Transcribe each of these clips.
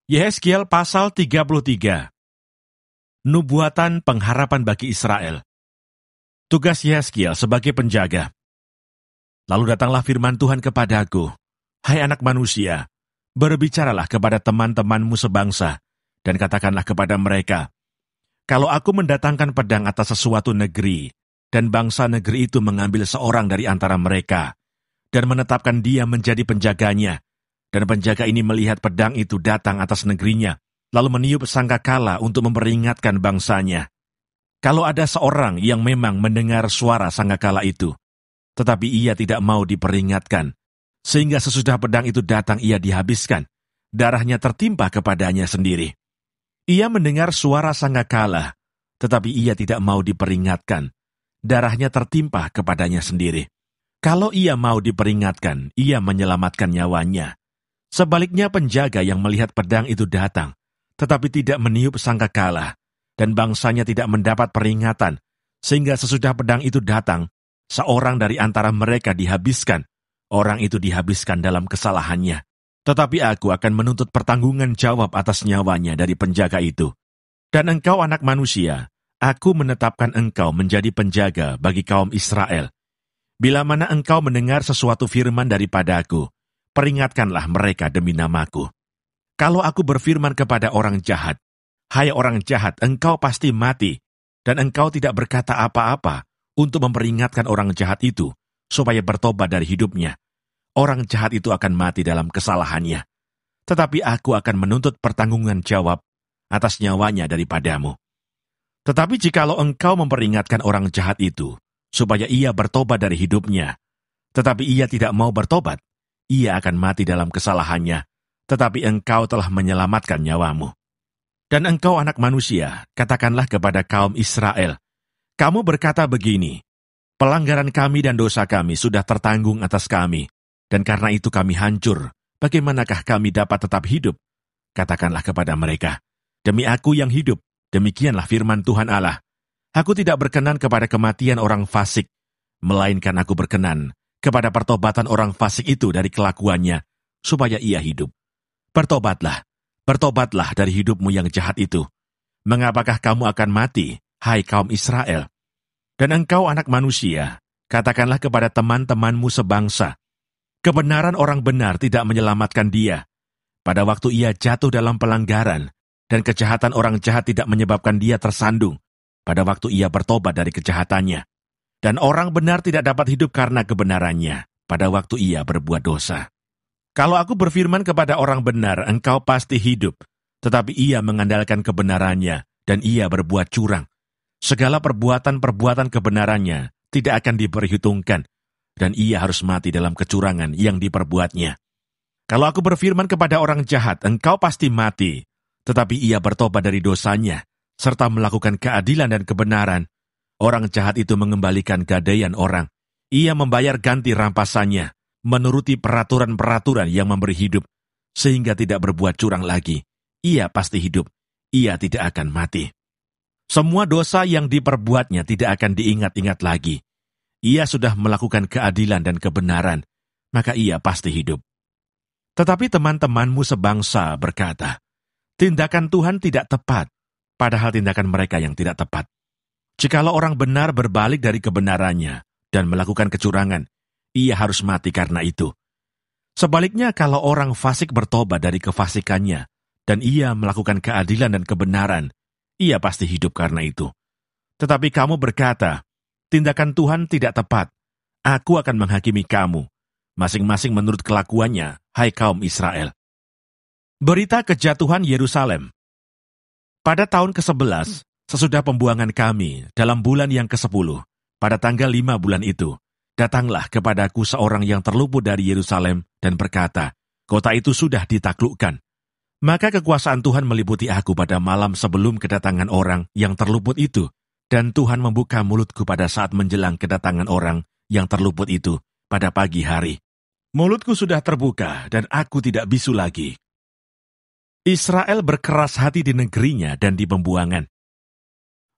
Yehezkiel pasal 33. Nubuatan pengharapan bagi Israel. Tugas Yehezkiel sebagai penjaga. Lalu datanglah firman Tuhan kepadaku, "Hai anak manusia, berbicaralah kepada teman-temanmu sebangsa, dan katakanlah kepada mereka, kalau aku mendatangkan pedang atas sesuatu negeri, dan bangsa negeri itu mengambil seorang dari antara mereka, dan menetapkan dia menjadi penjaganya, dan penjaga ini melihat pedang itu datang atas negerinya, lalu meniup sangkakala untuk memperingatkan bangsanya. Kalau ada seorang yang memang mendengar suara sangkakala itu, tetapi ia tidak mau diperingatkan, sehingga sesudah pedang itu datang ia dihabiskan, darahnya tertimpa kepadanya sendiri. Ia mendengar suara sangkakala, tetapi ia tidak mau diperingatkan, darahnya tertimpa kepadanya sendiri. Kalau ia mau diperingatkan, ia menyelamatkan nyawanya. Sebaliknya penjaga yang melihat pedang itu datang, tetapi tidak meniup sangkakala, dan bangsanya tidak mendapat peringatan, sehingga sesudah pedang itu datang, seorang dari antara mereka dihabiskan, orang itu dihabiskan dalam kesalahannya. Tetapi aku akan menuntut pertanggungan jawab atas nyawanya dari penjaga itu. Dan engkau anak manusia, aku menetapkan engkau menjadi penjaga bagi kaum Israel. Bila mana engkau mendengar sesuatu firman daripadaku, peringatkanlah mereka demi namaku. Kalau aku berfirman kepada orang jahat, hai orang jahat, engkau pasti mati, dan engkau tidak berkata apa-apa untuk memperingatkan orang jahat itu, supaya bertobat dari hidupnya, orang jahat itu akan mati dalam kesalahannya. Tetapi aku akan menuntut pertanggungan jawab atas nyawanya daripadamu. Tetapi jikalau engkau memperingatkan orang jahat itu, supaya ia bertobat dari hidupnya, tetapi ia tidak mau bertobat, ia akan mati dalam kesalahannya, tetapi engkau telah menyelamatkan nyawamu. Dan engkau anak manusia, katakanlah kepada kaum Israel, kamu berkata begini, pelanggaran kami dan dosa kami sudah tertanggung atas kami, dan karena itu kami hancur, bagaimanakah kami dapat tetap hidup? Katakanlah kepada mereka, demi aku yang hidup, demikianlah firman Tuhan Allah, aku tidak berkenan kepada kematian orang fasik, melainkan aku berkenan kepada pertobatan orang fasik itu dari kelakuannya, supaya ia hidup. Bertobatlah, bertobatlah dari hidupmu yang jahat itu. Mengapakah kamu akan mati, hai kaum Israel? Dan engkau anak manusia, katakanlah kepada teman-temanmu sebangsa, kebenaran orang benar tidak menyelamatkan dia. Pada waktu ia jatuh dalam pelanggaran, dan kejahatan orang jahat tidak menyebabkan dia tersandung, pada waktu ia bertobat dari kejahatannya. Dan orang benar tidak dapat hidup karena kebenarannya, pada waktu ia berbuat dosa. Kalau aku berfirman kepada orang benar, engkau pasti hidup, tetapi ia mengandalkan kebenarannya, dan ia berbuat curang. Segala perbuatan-perbuatan kebenarannya tidak akan diperhitungkan, dan ia harus mati dalam kecurangan yang diperbuatnya. Kalau aku berfirman kepada orang jahat, engkau pasti mati, tetapi ia bertobat dari dosanya, serta melakukan keadilan dan kebenaran, orang jahat itu mengembalikan gadaian orang. Ia membayar ganti rampasannya, menuruti peraturan-peraturan yang memberi hidup, sehingga tidak berbuat curang lagi. Ia pasti hidup, ia tidak akan mati. Semua dosa yang diperbuatnya tidak akan diingat-ingat lagi. Ia sudah melakukan keadilan dan kebenaran, maka ia pasti hidup. Tetapi teman-temanmu sebangsa berkata, tindakan Tuhan tidak tepat, padahal tindakan mereka yang tidak tepat. Jikalau orang benar berbalik dari kebenarannya dan melakukan kecurangan, ia harus mati karena itu. Sebaliknya, kalau orang fasik bertobat dari kefasikannya dan ia melakukan keadilan dan kebenaran, ia pasti hidup karena itu. Tetapi kamu berkata, tindakan Tuhan tidak tepat. Aku akan menghakimi kamu, masing-masing menurut kelakuannya, hai kaum Israel. Berita kejatuhan Yerusalem. Pada tahun ke-11, sesudah pembuangan kami, dalam bulan yang ke-10, pada tanggal 5 bulan itu, datanglah kepadaku seorang yang terluput dari Yerusalem dan berkata, kota itu sudah ditaklukkan. Maka kekuasaan Tuhan meliputi aku pada malam sebelum kedatangan orang yang terluput itu, dan Tuhan membuka mulutku pada saat menjelang kedatangan orang yang terluput itu pada pagi hari. Mulutku sudah terbuka dan aku tidak bisu lagi. Israel berkeras hati di negerinya dan di pembuangan.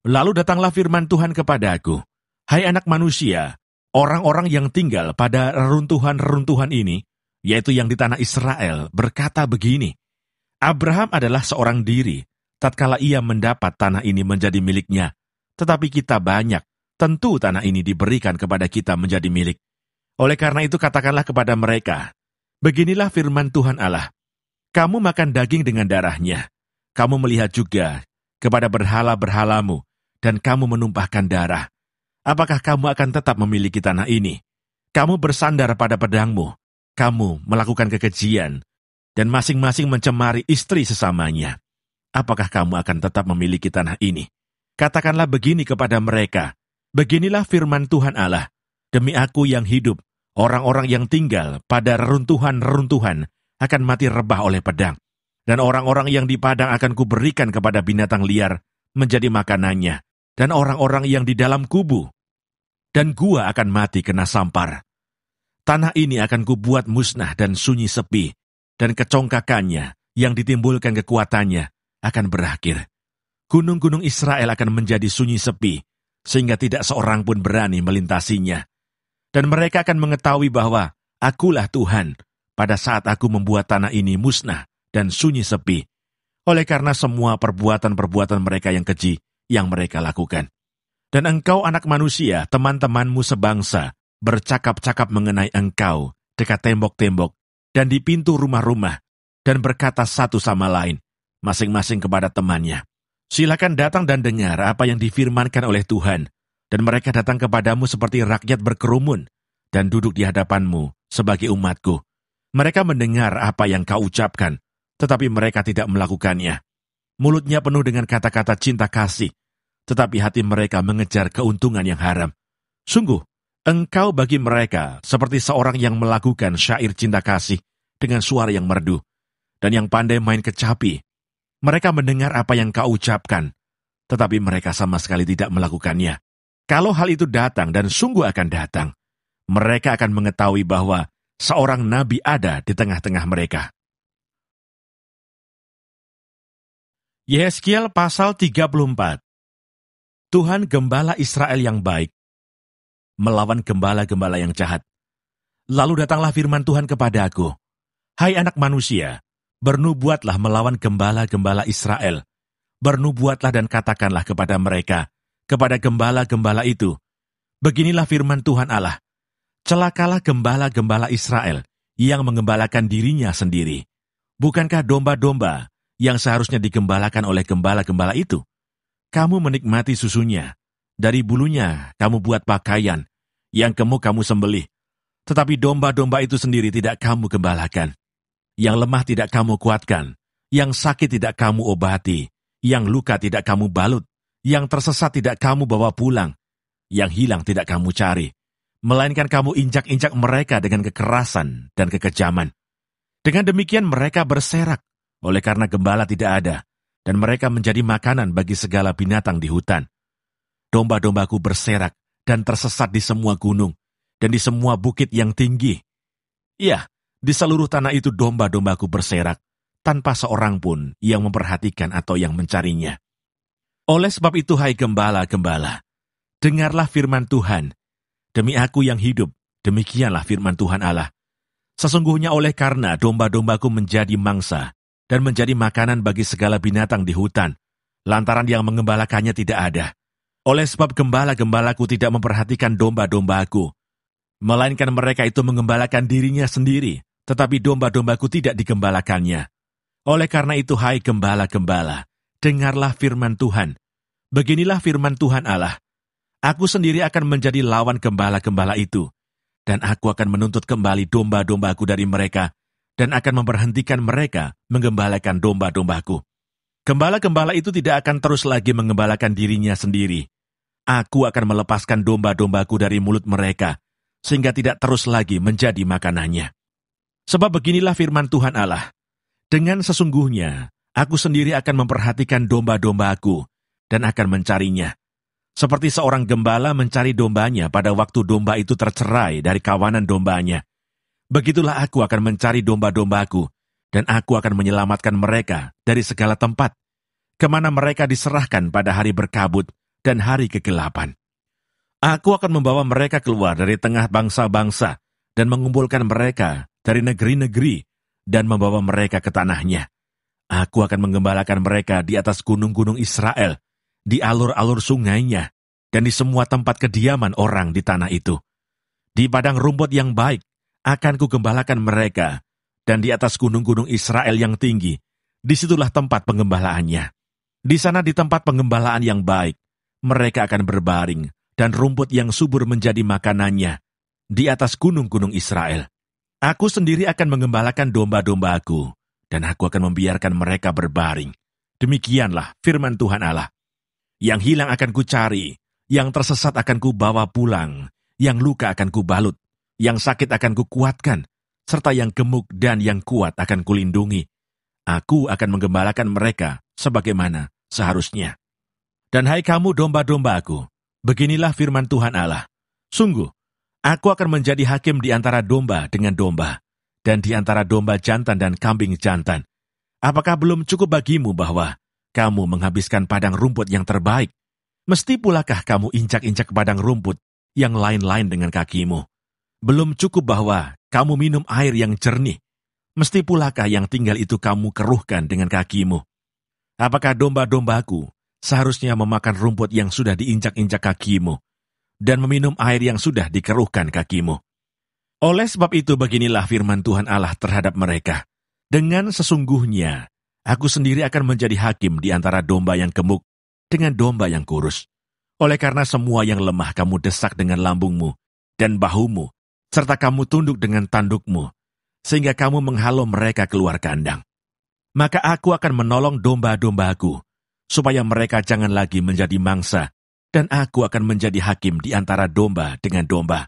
Lalu datanglah firman Tuhan kepadaku, hai anak manusia, orang-orang yang tinggal pada reruntuhan-reruntuhan ini, yaitu yang di tanah Israel, berkata begini, Abraham adalah seorang diri, tatkala ia mendapat tanah ini menjadi miliknya. Tetapi kita banyak, tentu tanah ini diberikan kepada kita menjadi milik. Oleh karena itu katakanlah kepada mereka, beginilah firman Tuhan Allah, kamu makan daging dengan darahnya, kamu melihat juga kepada berhala-berhalamu, dan kamu menumpahkan darah. Apakah kamu akan tetap memiliki tanah ini? Kamu bersandar pada pedangmu, kamu melakukan kekejian, dan masing-masing mencemari istri sesamanya. Apakah kamu akan tetap memiliki tanah ini? Katakanlah begini kepada mereka, beginilah firman Tuhan Allah, demi aku yang hidup, orang-orang yang tinggal pada reruntuhan-reruntuhan akan mati rebah oleh pedang, dan orang-orang yang di padang akan kuberikan kepada binatang liar menjadi makanannya, dan orang-orang yang di dalam kubu dan gua akan mati kena sampar. Tanah ini akan kubuat musnah dan sunyi sepi, dan kecongkakannya yang ditimbulkan kekuatannya akan berakhir. Gunung-gunung Israel akan menjadi sunyi sepi, sehingga tidak seorang pun berani melintasinya. Dan mereka akan mengetahui bahwa akulah Tuhan pada saat aku membuat tanah ini musnah dan sunyi sepi, oleh karena semua perbuatan-perbuatan mereka yang keji yang mereka lakukan. Dan engkau anak manusia, teman-temanmu sebangsa, bercakap-cakap mengenai engkau dekat tembok-tembok dan di pintu rumah-rumah, dan berkata satu sama lain, masing-masing kepada temannya, silakan datang dan dengar apa yang difirmankan oleh Tuhan. Dan mereka datang kepadamu seperti rakyat berkerumun, dan duduk di hadapanmu sebagai umatku. Mereka mendengar apa yang kau ucapkan, tetapi mereka tidak melakukannya. Mulutnya penuh dengan kata-kata cinta kasih, tetapi hati mereka mengejar keuntungan yang haram. Sungguh, engkau bagi mereka seperti seorang yang melakukan syair cinta kasih dengan suara yang merdu, dan yang pandai main kecapi. Mereka mendengar apa yang kau ucapkan, tetapi mereka sama sekali tidak melakukannya. Kalau hal itu datang dan sungguh akan datang, mereka akan mengetahui bahwa seorang nabi ada di tengah-tengah mereka. Yehezkiel pasal 34. Tuhan gembala Israel yang baik, melawan gembala-gembala yang jahat. Lalu datanglah firman Tuhan kepadaku, hai anak manusia, bernubuatlah melawan gembala-gembala Israel. Bernubuatlah dan katakanlah kepada mereka, kepada gembala-gembala itu, beginilah firman Tuhan Allah, celakalah gembala-gembala Israel yang mengembalakan dirinya sendiri. Bukankah domba-domba yang seharusnya digembalakan oleh gembala-gembala itu? Kamu menikmati susunya, dari bulunya kamu buat pakaian, yang kamu sembelih, tetapi domba-domba itu sendiri tidak kamu gembalakan. Yang lemah tidak kamu kuatkan, yang sakit tidak kamu obati, yang luka tidak kamu balut, yang tersesat tidak kamu bawa pulang, yang hilang tidak kamu cari, melainkan kamu injak-injak mereka dengan kekerasan dan kekejaman. Dengan demikian mereka berserak, oleh karena gembala tidak ada, dan mereka menjadi makanan bagi segala binatang di hutan. Domba-dombaku berserak dan tersesat di semua gunung, dan di semua bukit yang tinggi. Iya, di seluruh tanah itu domba-dombaku berserak, tanpa seorang pun yang memperhatikan atau yang mencarinya. Oleh sebab itu, hai gembala-gembala, dengarlah firman Tuhan. Demi aku yang hidup, demikianlah firman Tuhan Allah. Sesungguhnya oleh karena domba-dombaku menjadi mangsa dan menjadi makanan bagi segala binatang di hutan, lantaran yang mengembalakannya tidak ada. Oleh sebab gembala-gembalaku tidak memperhatikan domba-dombaku, melainkan mereka itu mengembalakan dirinya sendiri, tetapi domba-dombaku tidak digembalakannya. Oleh karena itu, hai gembala-gembala, dengarlah firman Tuhan. Beginilah firman Tuhan Allah, aku sendiri akan menjadi lawan gembala-gembala itu, dan aku akan menuntut kembali domba-dombaku dari mereka, dan akan memberhentikan mereka menggembalakan domba-dombaku. Gembala-gembala itu tidak akan terus lagi mengembalakan dirinya sendiri. Aku akan melepaskan domba-dombaku dari mulut mereka, sehingga tidak terus lagi menjadi makanannya. Sebab beginilah firman Tuhan Allah, dengan sesungguhnya, aku sendiri akan memperhatikan domba-dombaku, dan akan mencarinya. Seperti seorang gembala mencari dombanya pada waktu domba itu tercerai dari kawanan dombanya. Begitulah aku akan mencari domba-dombaku, dan aku akan menyelamatkan mereka dari segala tempat, kemana mereka diserahkan pada hari berkabut dan hari kegelapan. Aku akan membawa mereka keluar dari tengah bangsa-bangsa, dan mengumpulkan mereka dari negeri-negeri, dan membawa mereka ke tanahnya. Aku akan menggembalakan mereka di atas gunung-gunung Israel, di alur-alur sungainya, dan di semua tempat kediaman orang di tanah itu. Di padang rumput yang baik akan kugembalakan mereka, dan di atas gunung-gunung Israel yang tinggi, disitulah tempat penggembalaannya. Di sana di tempat penggembalaan yang baik, mereka akan berbaring, dan rumput yang subur menjadi makanannya, di atas gunung-gunung Israel. Aku sendiri akan menggembalakan domba-domba-Aku, dan Aku akan membiarkan mereka berbaring. Demikianlah firman Tuhan Allah. Yang hilang akan kucari, yang tersesat akan kubawa pulang, yang luka akan kubalut, yang sakit akan kukuatkan, serta yang gemuk dan yang kuat akan kulindungi. Aku akan menggembalakan mereka sebagaimana seharusnya. Dan hai kamu domba-domba-Aku, beginilah firman Tuhan Allah. Sungguh, Aku akan menjadi hakim di antara domba dengan domba, dan di antara domba jantan dan kambing jantan. Apakah belum cukup bagimu bahwa kamu menghabiskan padang rumput yang terbaik? Mesti pulakah kamu injak-injak padang rumput yang lain-lain dengan kakimu? Belum cukup bahwa kamu minum air yang jernih? Mesti pulakah yang tinggal itu kamu keruhkan dengan kakimu? Apakah domba-dombaku seharusnya memakan rumput yang sudah diinjak-injak kakimu, dan meminum air yang sudah dikeruhkan kakimu? Oleh sebab itu beginilah firman Tuhan Allah terhadap mereka. Dengan sesungguhnya, Aku sendiri akan menjadi hakim di antara domba yang gemuk dengan domba yang kurus. Oleh karena semua yang lemah kamu desak dengan lambungmu dan bahumu, serta kamu tunduk dengan tandukmu, sehingga kamu menghalau mereka keluar kandang. Maka Aku akan menolong domba-domba-Aku, supaya mereka jangan lagi menjadi mangsa, dan Aku akan menjadi hakim di antara domba dengan domba.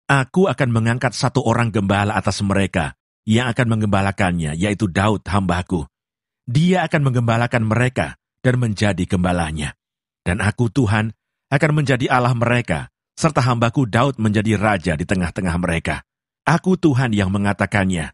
Aku akan mengangkat satu orang gembala atas mereka, yang akan menggembalakannya, yaitu Daud hamba-Ku. Dia akan menggembalakan mereka dan menjadi gembalanya. Dan Aku Tuhan akan menjadi Allah mereka, serta hamba-Ku Daud menjadi raja di tengah-tengah mereka. Aku Tuhan yang mengatakannya.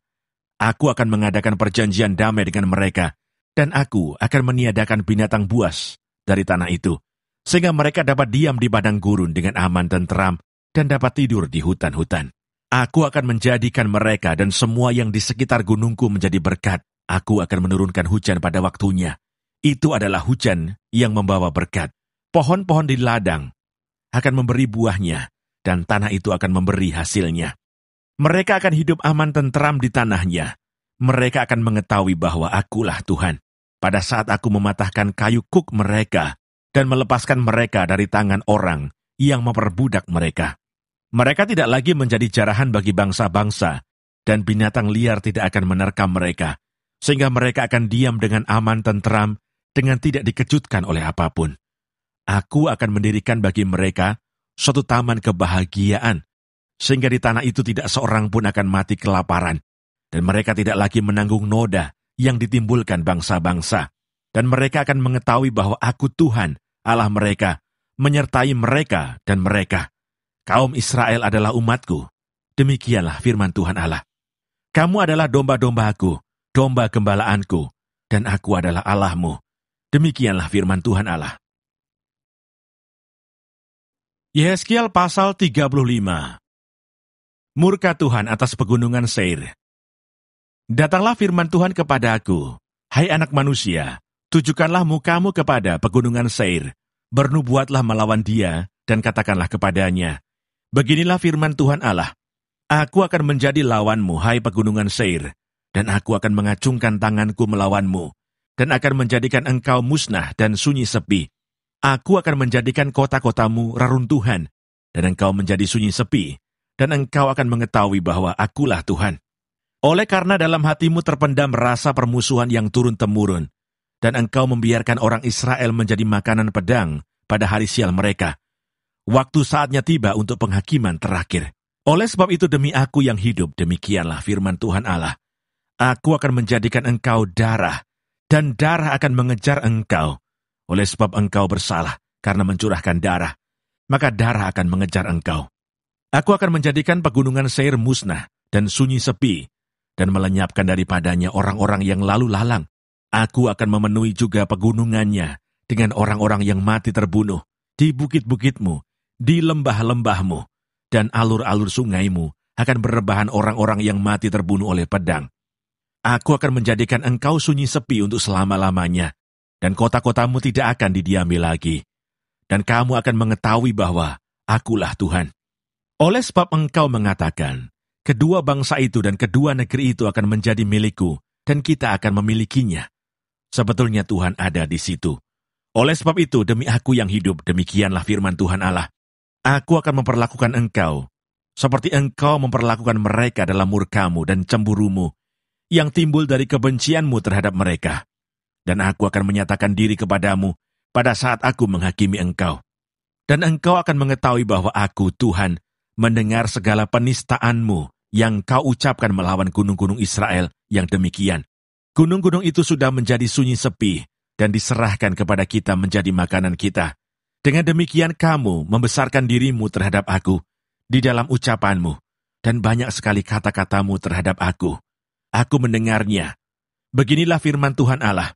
Aku akan mengadakan perjanjian damai dengan mereka, dan Aku akan meniadakan binatang buas dari tanah itu, sehingga mereka dapat diam di padang gurun dengan aman dan tenteram, dan dapat tidur di hutan-hutan. Aku akan menjadikan mereka dan semua yang di sekitar gunungku menjadi berkat. Aku akan menurunkan hujan pada waktunya. Itu adalah hujan yang membawa berkat. Pohon-pohon di ladang akan memberi buahnya, dan tanah itu akan memberi hasilnya. Mereka akan hidup aman tenteram di tanahnya. Mereka akan mengetahui bahwa Akulah Tuhan, pada saat Aku mematahkan kayu kuk mereka, dan melepaskan mereka dari tangan orang yang memperbudak mereka. Mereka tidak lagi menjadi jarahan bagi bangsa-bangsa, dan binatang liar tidak akan menerkam mereka, sehingga mereka akan diam dengan aman tenteram, dengan tidak dikejutkan oleh apapun. Aku akan mendirikan bagi mereka suatu taman kebahagiaan, sehingga di tanah itu tidak seorang pun akan mati kelaparan, dan mereka tidak lagi menanggung noda yang ditimbulkan bangsa-bangsa, dan mereka akan mengetahui bahwa Aku Tuhan, Allah mereka, menyertai mereka dan mereka. Kaum Israel adalah umat-Ku. Demikianlah firman Tuhan Allah. Kamu adalah domba-domba-Aku, domba gembalaanku, dan Aku adalah Allahmu. Demikianlah firman Tuhan Allah. Yehezkiel pasal 35. Murka Tuhan atas pegunungan Seir. Datanglah firman Tuhan kepada Aku, hai anak manusia, tujukanlah mukamu kepada pegunungan Seir, bernubuatlah melawan dia, dan katakanlah kepadanya, beginilah firman Tuhan Allah, Aku akan menjadi lawanmu, hai pegunungan Seir, dan Aku akan mengacungkan tanganku melawanmu, dan akan menjadikan engkau musnah dan sunyi sepi. Aku akan menjadikan kota-kotamu reruntuhan, dan engkau menjadi sunyi sepi, dan engkau akan mengetahui bahwa Akulah Tuhan. Oleh karena dalam hatimu terpendam rasa permusuhan yang turun-temurun, dan engkau membiarkan orang Israel menjadi makanan pedang pada hari sial mereka, waktu saatnya tiba untuk penghakiman terakhir. Oleh sebab itu demi Aku yang hidup, demikianlah firman Tuhan Allah, Aku akan menjadikan engkau darah, dan darah akan mengejar engkau. Oleh sebab engkau bersalah karena mencurahkan darah, maka darah akan mengejar engkau. Aku akan menjadikan pegunungan Seir musnah dan sunyi sepi, dan melenyapkan daripadanya orang-orang yang lalu lalang. Aku akan memenuhi juga pegunungannya dengan orang-orang yang mati terbunuh di bukit-bukitmu, di lembah-lembahmu, dan alur-alur sungaimu akan berrebahan orang-orang yang mati terbunuh oleh pedang. Aku akan menjadikan engkau sunyi sepi untuk selama-lamanya, dan kota-kotamu tidak akan didiami lagi. Dan kamu akan mengetahui bahwa akulah Tuhan. Oleh sebab engkau mengatakan, kedua bangsa itu dan kedua negeri itu akan menjadi milikku, dan kita akan memilikinya. Sebetulnya Tuhan ada di situ. Oleh sebab itu, demi aku yang hidup, demikianlah firman Tuhan Allah, aku akan memperlakukan engkau, seperti engkau memperlakukan mereka dalam murkamu dan cemburumu, yang timbul dari kebencianmu terhadap mereka. Dan aku akan menyatakan diri kepadamu pada saat aku menghakimi engkau. Dan engkau akan mengetahui bahwa aku, Tuhan, mendengar segala penistaanmu yang kau ucapkan melawan gunung-gunung Israel yang demikian. Gunung-gunung itu sudah menjadi sunyi sepi, dan diserahkan kepada kita menjadi makanan kita. Dengan demikian kamu membesarkan dirimu terhadap aku di dalam ucapanmu, dan banyak sekali kata-katamu terhadap aku. Aku mendengarnya. Beginilah firman Tuhan Allah.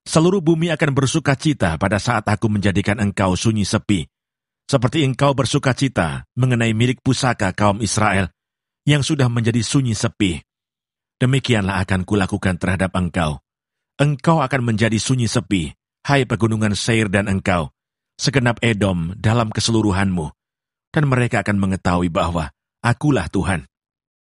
Seluruh bumi akan bersuka cita pada saat aku menjadikan engkau sunyi sepi, seperti engkau bersuka cita mengenai milik pusaka kaum Israel yang sudah menjadi sunyi sepi. Demikianlah akan kulakukan terhadap engkau. Engkau akan menjadi sunyi sepi, hai pegunungan Seir dan engkau, segenap Edom dalam keseluruhanmu, dan mereka akan mengetahui bahwa akulah Tuhan.